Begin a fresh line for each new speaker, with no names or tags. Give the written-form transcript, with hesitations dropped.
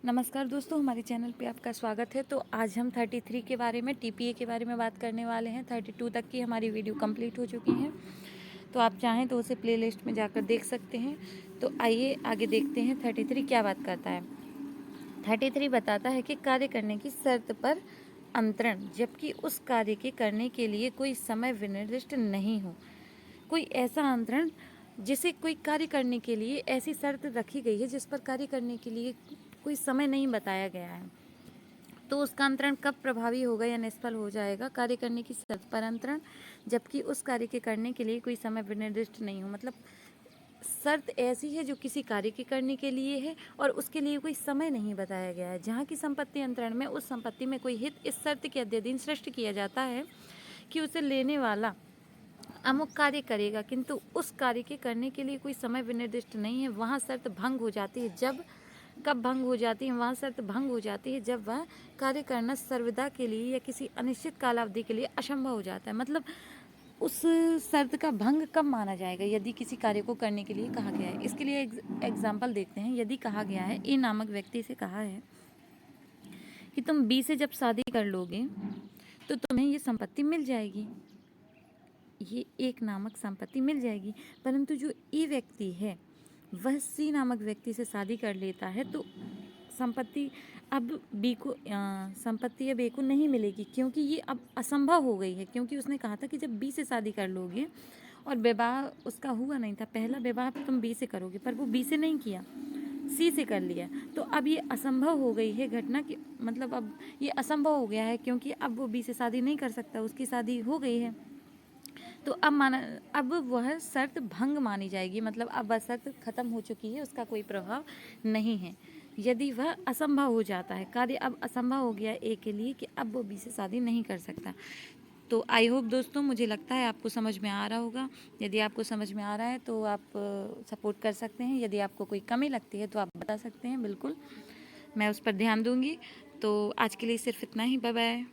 नमस्कार दोस्तों, हमारे चैनल पे आपका स्वागत है। तो आज हम 33 के बारे में टीपीए के बारे में बात करने वाले हैं। 32 तक की हमारी वीडियो कंप्लीट हो चुकी हैं, तो आप चाहें तो उसे प्लेलिस्ट में जाकर देख सकते हैं। तो आइए आगे देखते हैं 33 क्या बात करता है। 33 बताता है कि कार्य करने की शर्त पर अंतरण, जबकि उस कार्य के करने के लिए कोई समय विनिर्दिष्ट नहीं हो। कोई ऐसा अंतरण जिसे कोई कार्य करने के लिए ऐसी शर्त रखी गई है जिस पर कार्य करने के लिए कोई समय नहीं बताया गया है, तो उसका अंतरण कब प्रभावी होगा या निष्फल हो जाएगा। कार्य करने की शर्त पर अंतरण, जबकि उस कार्य के करने के लिए कोई समय विनिर्दिष्ट नहीं हो। मतलब शर्त ऐसी है जो किसी कार्य के करने के लिए है और उसके लिए कोई समय नहीं बताया गया है। जहाँ की संपत्ति अंतरण में उस संपत्ति में कोई हित इस शर्त के अध्ययन सृष्टि किया जाता है कि उसे लेने वाला अमुक कार्य करेगा, किंतु उस कार्य के करने के लिए कोई समय विनिर्दिष्ट नहीं है। वहाँ शर्त भंग हो जाती है। जब कब भंग हो जाती है? वहाँ शर्त भंग हो जाती है जब वह कार्य करना सर्वदा के लिए या किसी अनिश्चित कालावधि के लिए असंभव हो जाता है। मतलब उस शर्त का भंग कब माना जाएगा? यदि किसी कार्य को करने के लिए कहा गया है। इसके लिए एग्जाम्पल देखते हैं। यदि कहा गया है, ए नामक व्यक्ति से कहा है कि तुम बी से जब शादी कर लोगे तो तुम्हें ये संपत्ति मिल जाएगी, ये एक नामक संपत्ति मिल जाएगी। परंतु जो ए व्यक्ति है वह सी नामक व्यक्ति से शादी कर लेता है, तो संपत्ति अब बी को संपत्ति अब ए को नहीं मिलेगी, क्योंकि ये अब असंभव हो गई है। क्योंकि उसने कहा था कि जब बी से शादी कर लोगे, और विवाह उसका हुआ नहीं था। पहला विवाह तुम बी से करोगे, पर वो बी से नहीं किया, सी से कर लिया। तो अब ये असंभव हो गई है घटना की, मतलब अब ये असंभव हो गया है, क्योंकि अब वो बी से शादी नहीं कर सकता, उसकी शादी हो गई है। तो अब वह शर्त भंग मानी जाएगी। मतलब अब वह शर्त खत्म हो चुकी है, उसका कोई प्रभाव नहीं है। यदि वह असंभव हो जाता है, कार्य अब असंभव हो गया ए के लिए कि अब वो बी से शादी नहीं कर सकता। तो आई होप दोस्तों, मुझे लगता है आपको समझ में आ रहा होगा। यदि आपको समझ में आ रहा है तो आप सपोर्ट कर सकते हैं। यदि आपको कोई कमी लगती है तो आप बता सकते हैं, बिल्कुल मैं उस पर ध्यान दूंगी। तो आज के लिए सिर्फ इतना ही। Bye bye.